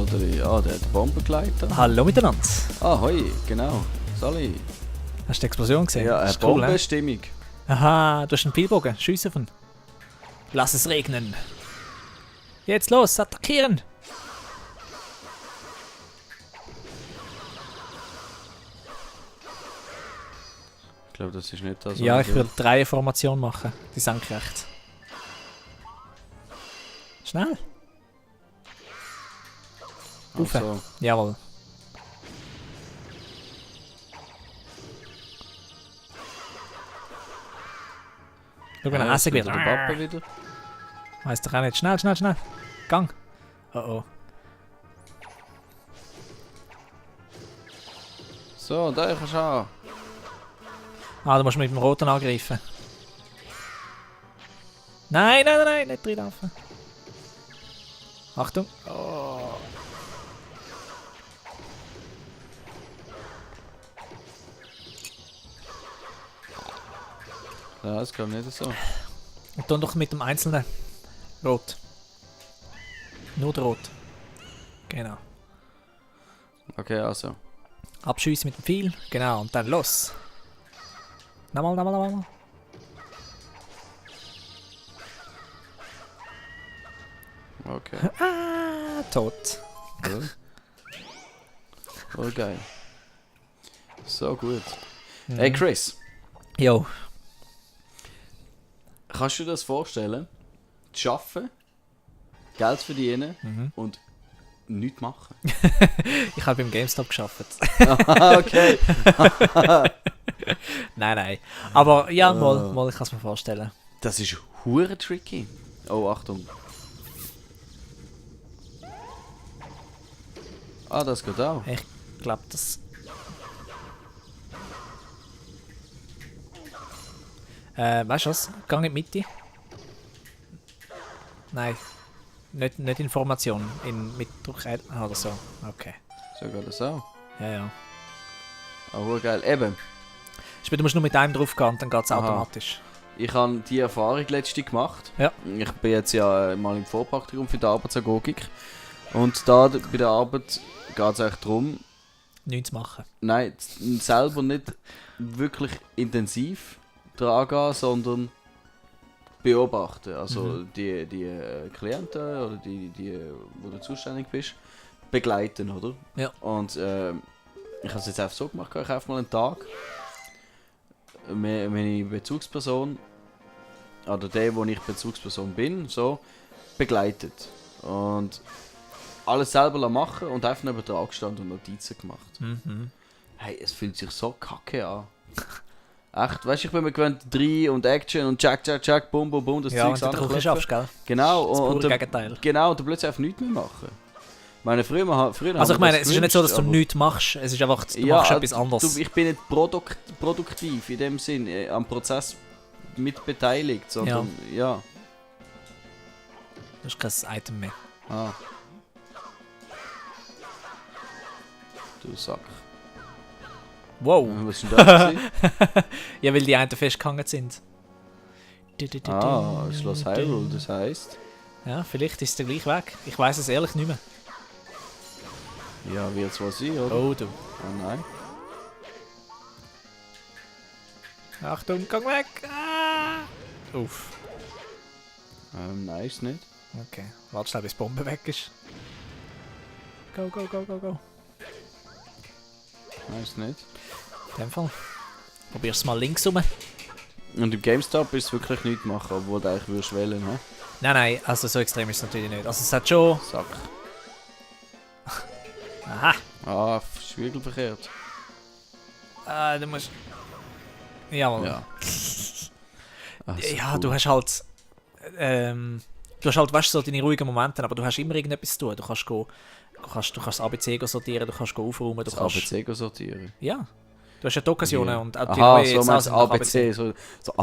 Oder der Bombengleiter. Hallo miteinander. Hoi, genau. Sali. Hast du die Explosion gesehen? Ja, Das ist cool, Bombenstimmung. Aha, du hast einen Pfeilbogen. Schiessen von. Lass es regnen. Jetzt los, attackieren! Ich glaube, das ist nicht das. Ja, ich will 3 Formation machen. Die senkrecht. Schnell! Rauf. Also, Jawohl. Schau, wenn er essen wird. Der Papa wieder. Weiss doch auch nicht. Schnell, schnell, schnell. Gang. Oh oh. So, da kannst du an. Ah, du musst mit dem Roten angreifen. Nein, nein, nein, nicht reinlaufen. Achtung. Oh. Ja, das geht nicht so. Und dann doch mit dem einzelnen Rot. Nur der Rot. Genau. Okay, also. Abschiessen mit dem Pfeil. Genau, und dann los. Nochmal, nochmal, nochmal. Okay. Tot. Cool. Voll geil. So gut. Hey Chris, Jo. kannst du dir das vorstellen? Zu arbeiten, Geld verdienen und nichts machen? Ich habe beim GameStop gearbeitet. Okay. Nein, nein. Aber ja, mal, ich kann es mir vorstellen. Das ist hure tricky. Oh, Achtung. Ah, das geht auch. Ich glaube, das... weißt du was? Geh in die Mitte. Nein. Nicht Information. Mit Druck oder so. Okay. So geht das auch. Ja, ja. Oh, geil. Eben, Du musst nur mit einem drauf gehen und dann geht es Aha. automatisch. ich habe die Erfahrung letzte gemacht. Ja. Ich bin jetzt ja mal im Vorpraktikum für die Arbeitsagogik. Und da bei der Arbeit geht es eigentlich darum, Nichts zu machen. nein, selber nicht wirklich intensiv dran gehen, sondern beobachten. Also die Klienten oder die, wo du zuständig bist, begleiten, oder? Ja. Und ich habe es jetzt einfach so gemacht, ich habe mal einen Tag meine Bezugsperson, oder der, wo ich Bezugsperson bin, so begleitet. Und alles selber machen und einfach neben dran gestanden und Notizen gemacht. Mhm. Hey, es fühlt sich so kacke an. Echt, weißt du, ich bin mir gewöhnt 3 und Action und Jack, bum, bum, bum, das Ja, Zeug wenn du den Kuchen schaffst, gell? Genau, Das und pure Gegenteil. genau, und dann plötzlich einfach nichts mehr machen. Ich meine, früher Also haben ich wir meine, das es ist ja nicht so, dass du gewünscht, nichts machst. Es ist einfach, du ja, machst etwas anderes. ich bin nicht produktiv in dem Sinn, am Prozess mit beteiligt, sondern ja. Das ist kein Item mehr. Ah. Du Sack. Wow. Was ist denn das? Ja, weil die einen festgehangen sind. Schloss Hyrule, das heisst. Ja, vielleicht ist es der gleiche Weg. Ich weiß es ehrlich nicht mehr. Ja, wird es wohl sein, oder? Oh du. Oh nein. Achtung, gang weg! Ah! Uff. Nein, ist nicht. Okay, warte schnell, bis die Bombe weg ist. Go, go, go, go, go. Nein, ist nicht. In dem Fall. Probier's mal links rum. Und im GameStop ist es wirklich nichts machen, obwohl du eigentlich würdest wählen, ne? Nein, nein, also so extrem ist es natürlich nicht. Also es hat schon... Sack. Aha! Ah, spiegelverkehrt. Du musst... Jawohl. Ja. Ach, so Ja, cool. du hast halt... du hast halt, weißt du, so deine ruhigen Momente, aber du hast immer irgendetwas zu tun. Du kannst das ABC sortieren, du kannst aufräumen, du Das kannst... ABC sortieren. Ja. Du hast ja die Occasionen und auch die Aha, neue so jetzt meinst du auch nach ABC. So, da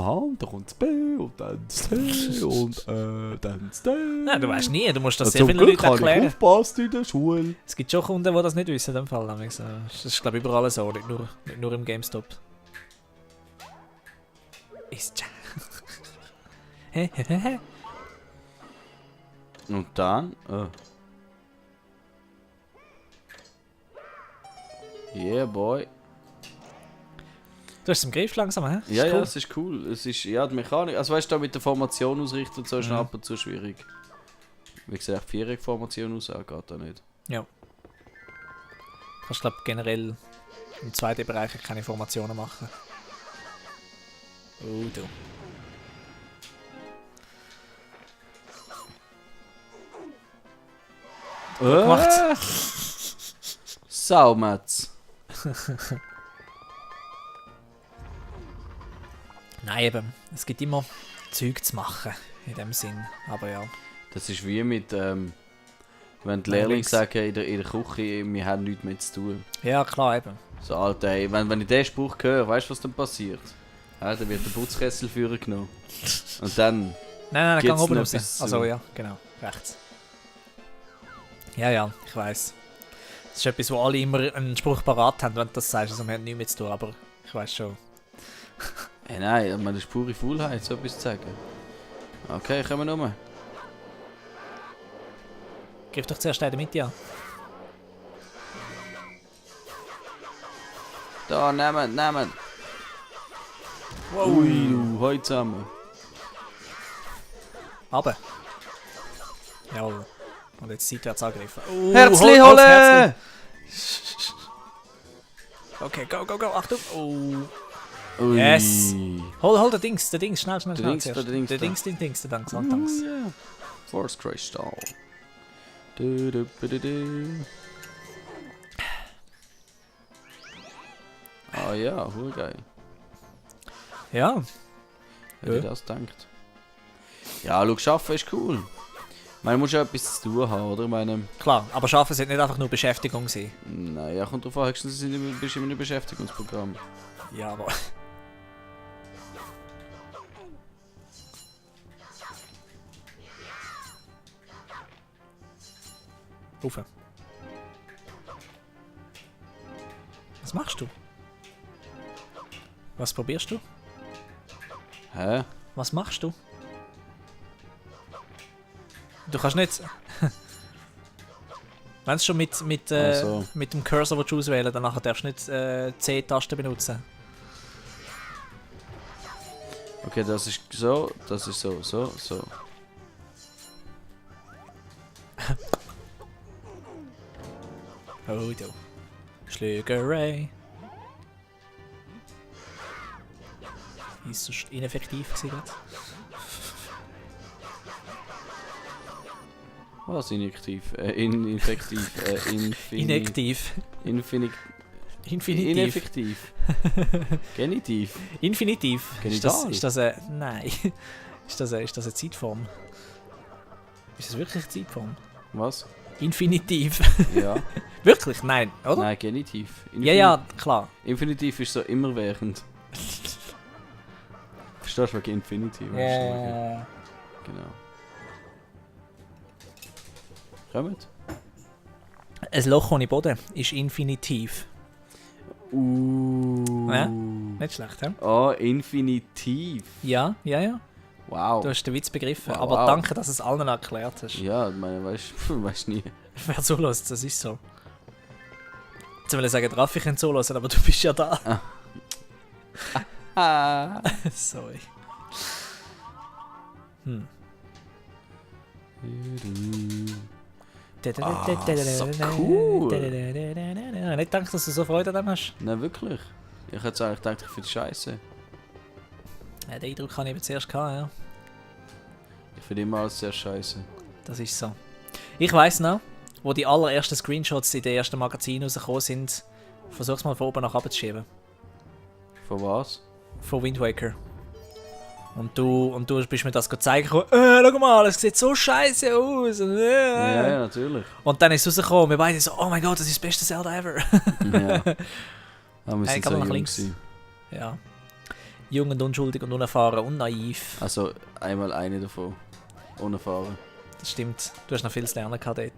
kommt das B und dann das C und dann das D. Nein, du weißt nie, du musst das Ja, sehr zum vielen Glück Leuten habe ich erklären. aufgepasst in der Schule. Es gibt schon Kunden, die das nicht wissen, in dem Fall. Das ist, glaube ich, überall so, nicht nur im GameStop. Ist Und dann... Yeah, boy. Du hast es im Griff langsam, hä? Ja, Ist ja, cool. es ist cool. Es ist, ja, die Mechanik. Also weißt du, da mit der Formation ausrichten und so ist Mhm. ab und zu schwierig. Wie gesagt, viereckige Formation aussehen geht da nicht. Ja. Du kannst, glaube generell im 2D-Bereich keine Formationen machen. Oh, du. gemacht. Saumetz. Nein, eben. Es gibt immer Zeug zu machen. In dem Sinn. Aber ja. Das ist wie mit, wenn die Lehrlinge Lehrlings. sagen in der Küche, wir haben nichts mehr zu tun. Ja, klar, eben. So, Alter, ey, wenn ich diesen Spruch höre, weißt du, was dann passiert? Ja, dann wird der Putzkessel führen genommen. Und dann... Nein, Gibt's gang oben noch raus. etwas zu- Also ja, genau. Rechts. Ja, ja, ich weiss. Das ist etwas, wo alle immer einen Spruch parat haben, wenn du das sagst. Also wir haben nichts mit zu tun, aber ich weiss schon. Hey, nein, ich meine, das ist pure Faulheit, so etwas zu sagen. Okay, kommen wir rum. Griff doch zuerst in der Mitte an. Da, nehmen. Wow. Ui, du, heute zusammen. Runter. Jawohl. Und jetzt seitwärts angreifen. Oh, Herzli hol's holen! Okay, go. Achtung. Oh. Ui. Yes. Hol den Dings, schnell. Der zuerst. Dings, der Dings. Der Dings, Danks. Ja. Force Crystal. Du. Ah ja, voll geil. Ja, Wer Ja. ja. das denkt. Ja, schau, arbeiten ist cool. Ich meine, du musst ja etwas zu tun haben, oder? Ich meine, klar. Aber Schaffen sollte nicht einfach nur Beschäftigung sein. naja, kommt drauf an, höchstens bist du in einem Beschäftigungsprogramm. Ja, aber... Rufen. Was machst du? Was probierst du? Hä? Was machst du? Du kannst nicht... Wenn du schon mit Also. dem Cursor willst du auswählen, dann nachher darfst du nicht C-Taste benutzen. Okay, das ist so, so. Oh, du. Schlägerei. Ist so ineffektiv gewesen gerade. Was? Ineffektiv? Ineffektiv? Inaktiv. Infinitiv? Infinitiv. Ineffektiv? Genitiv? Infinitiv. Genital. Ist das eine... Nein. Ist das eine Zeitform? Ist das wirklich eine Zeitform? Was? Infinitiv. Ja. Wirklich? Nein, oder? Nein, Genitiv. Ja, klar. Infinitiv ist so immerwährend. Verstehst du wegen Infinitiv? Genau. Kommt? Ein Loch ohne Boden ist Infinitiv. Ja? Nicht schlecht, hä? Oh, Infinitiv. Ja. Wow. Du hast den Witz begriffen. Wow, Aber wow. danke, dass du es allen erklärt hast. Ja, ich meine, weißt nie. Wer zulässt, das ist so. Jetzt will ich sagen, darf ich ihn zulassen, aber du bist ja da. Ah. Sorry. so cool. Nicht gedacht, dass du so Freude an dem hast. Nein, wirklich. Ich hätte eigentlich gedacht, ich finde Scheiße. Ja, den Eindruck habe ich eben zuerst gehabt, ja. Ich finde immer alles sehr scheiße. Das ist so. Ich weiss noch, wo die allerersten Screenshots in den ersten Magazinen rausgekommen sind, versuch's mal von oben nach unten zu schieben. Von was? Von Wind Waker. Und du bist mir das gezeigt, schau mal, es sieht so scheiße aus. Ja, natürlich. Und dann ist es rausgekommen und wir beide so, oh mein Gott, das ist das beste Zelda ever. Ja. Aber wir Hey, sind kann so man nach jung links? gewesen. Ja. Jung und unschuldig und unerfahren und naiv. Also einmal eine davon. Unerfahren. Das stimmt. Du hast noch viel zu lernen gehabt dort.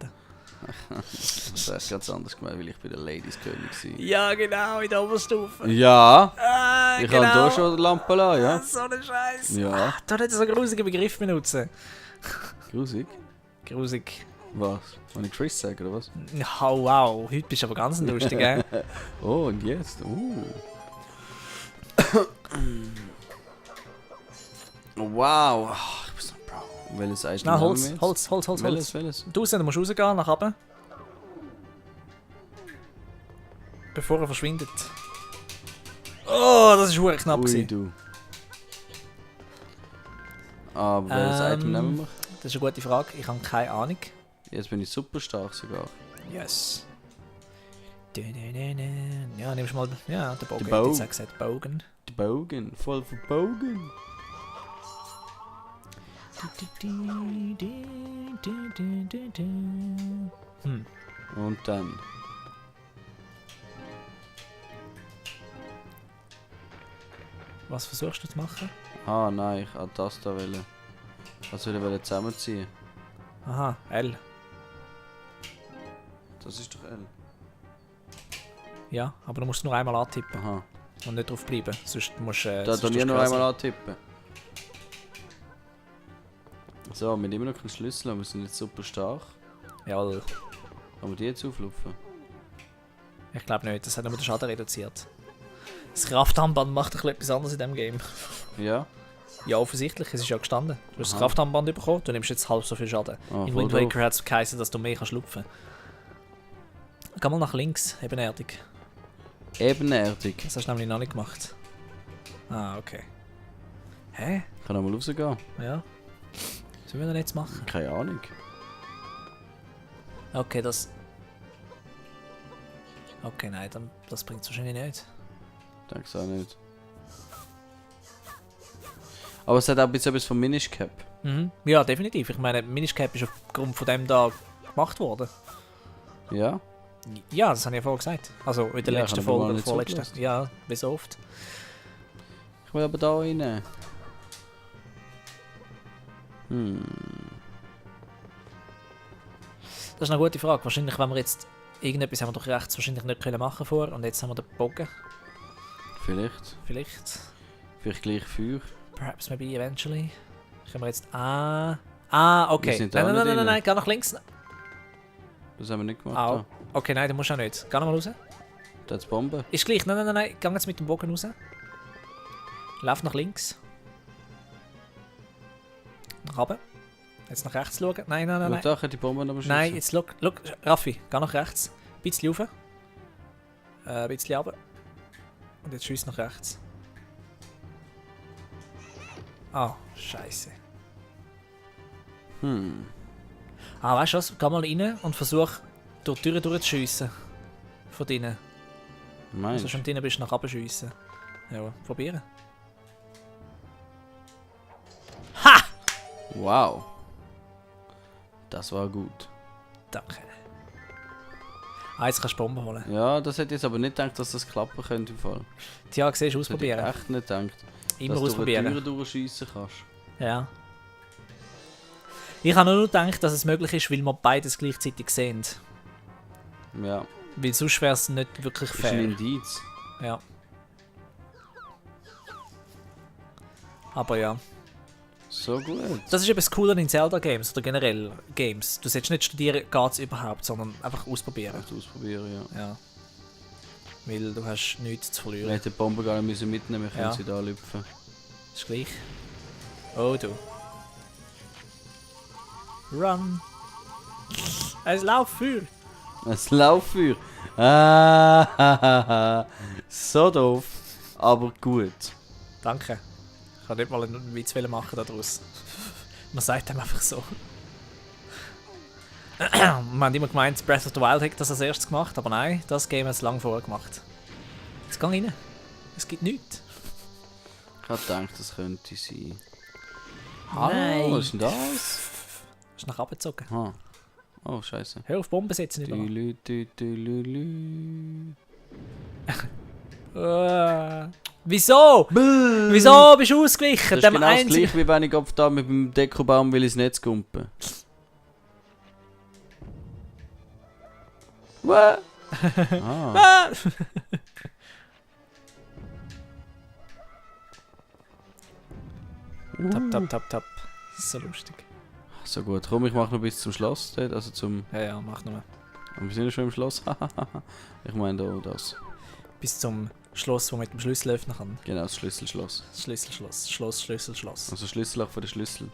Das ist ganz anders gemeint, weil ich bei der Ladies König war. Ja, genau, in der Oberstufe. Ja, Ah, ich kann hier schon die Lampe lassen, ja. So eine Scheiße. Ja. Du nicht so einen grusigen Begriff benutzen. Grusig. Grusig. Was? Wenn ich Chris sage, oder was? Ja, wow, heute bist du aber ganz lustig, gell? Oh, und jetzt? Wow. Ach, ich bin so Bro. Welches Item Schnell, nehmen wir Holz, jetzt? Holz. Welches? Du musst rausgehen, nach oben. Bevor er verschwindet. Oh, das ist verdammt knapp Ui, gewesen. du. Aber welches Item nehmen wir? Das ist eine gute Frage, ich habe keine Ahnung. Jetzt bin ich super stark sogar. Yes. Ja, nimmst du mal ja, den Bogen. Den Bogen. Jetzt gesagt, Bogen. Die Bogen, voll von Bogen. Und dann. Was versuchst du zu machen? Ah nein, ich wollte das da wollen. Was will ich zusammenziehen? Aha, L. Das ist doch L. Ja, aber du musst nur einmal antippen Aha. und nicht drauf bleiben. Sonst musst du. Da tue ich noch einmal antippen. So, wir haben immer noch keinen Schlüssel, wir sind jetzt super stark. Jawohl. Kann man die jetzt auflupfen? Ich glaube nicht, das hat nur den Schaden reduziert. Das Kraftarmband macht ein bisschen etwas anderes in diesem Game. Ja? Ja, offensichtlich, es ist ja gestanden. Du hast das Aha. Kraftarmband bekommen, du nimmst jetzt halb so viel Schaden. Ah, In voll Wind doof. Waker hat es geheißen, dass du mehr kannst lupfen. Geh mal nach links, ebenerdig. Ebenerdig. Das hast du nämlich noch nicht gemacht. Ah, okay. Hä? Ich kann nochmal rausgehen. Ja. Was will wir denn jetzt machen? Keine Ahnung. Okay, das... Okay, nein, das bringt es wahrscheinlich nicht. Denke es auch nicht. Aber es hat auch ein bisschen etwas vom Minish Cap. Mhm. Ja, definitiv. Ich meine, Minish Cap ist aufgrund von dem da gemacht worden. Ja? Ja, das habe ich ja vorher gesagt. Also in der Ja, letzten ich habe aber Folge mal oder nicht vorletzten. zugelassen. Ja, wie so oft. Ich will aber da rein. Das ist eine gute Frage. Wahrscheinlich, wenn wir jetzt irgendetwas haben wir doch rechts wahrscheinlich nicht können machen vor und jetzt haben wir den Bogen. Vielleicht. Vielleicht. Vielleicht gleich Feuer. Perhaps maybe eventually. Können wir jetzt... Ah, okay. Wir sind Nein, da nein, nicht nein, rein. geh nach links. Das haben wir nicht gemacht. Ah, okay, nein, du musst auch nicht. Geh noch mal raus. Da hat's Bombe. Ist gleich. Nein. Geh jetzt mit dem Bogen raus. Lauf nach links. Nach oben. Jetzt nach rechts schauen. Nein. Und da kann die Bombe noch beschützen. Nein, jetzt look, Raffi, geh nach rechts. Ein bisschen rauf. Ein bisschen runter. Und jetzt schiess nach rechts. Ah, scheiße. Weißt du was? Geh mal rein und versuch durch die Tür durchzuschiessen. Von drinnen. Meinst Also schon drinnen bist du nach oben schiessen. Ja, probieren. Ha! Wow. Das war gut. Danke. Jetzt kannst du Bomben holen. Ja, das hätte ich jetzt aber nicht gedacht, dass das klappen könnte im Fall. Tja, siehst du, Das hätte ich ausprobieren. echt nicht gedacht. Immer dass ausprobieren. du durch die Türen durchschiessen kannst. Ja. Ich habe nur gedacht, dass es möglich ist, weil wir beides gleichzeitig sehen. Ja. Weil sonst wäre es nicht wirklich Das ist ein fair. Indiz. Ja. Aber ja. So gut. Das ist etwas Cooler in Zelda-Games oder generell Games. Du solltest nicht studieren, geht es überhaupt, sondern einfach ausprobieren. Echt ausprobieren, ja. Ja. Weil du hast nichts zu Wir verlieren. hätten die Bombe gar nicht müssen mitnehmen, wir können Ja. sie da lüpfen. Ist gleich. Oh du. Run. Es läuft für. Ein Lauffeuer. Ah, so doof. Aber gut. Danke. Ich kann nicht mal einen Witz machen daraus. Man sagt dem einfach so. Wir haben immer gemeint, Breath of the Wild hätte das als erstes gemacht, aber nein, das Game hat es lange vorher gemacht. Jetzt geh rein. Es gibt nichts. Ich habe gedacht, das könnte sein. Nein. Was ist denn das? Ist nach abgezogen. Ah. Oh, scheiße. Hör auf Bomben setzen nicht an. Wieso? Wieso bist du ausgewichen? Das ist genau das gleiche, wie wenn ich auf da mit dem Dekobaum will ins Netz gumpen. What? Ah. Tap, tap, tap, tap. Das ist so lustig. So gut, komm, ich mache noch bis zum Schloss dort, also zum... Ja, mach nochmal. Und wir sind ja schon im Schloss. Ich meine da das. Bis zum Schloss, wo man mit dem Schlüssel öffnen kann. Genau, das Schlüsselschloss. Das Schlüsselschloss. Schloss, Schlüsselschloss. Also Schlüsselloch von den Schlüssel.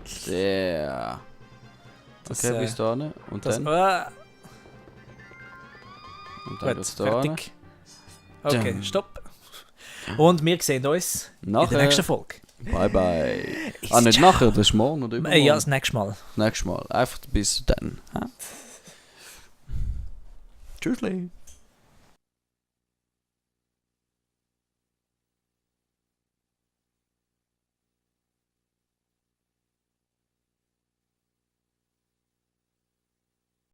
Sehr. Das, Okay, bis da hin. Und das, dann? Und dann gut, geht's da hin. fertig. Okay, Dum. stopp. Und wir sehen uns in der nächsten Nachher. Folge. Bye bye. Nicht nachher, das ist morgen oder übermorgen. Ja, das nächste Mal. Nächstes Mal. Einfach bis dann. Ha? Tschüssli.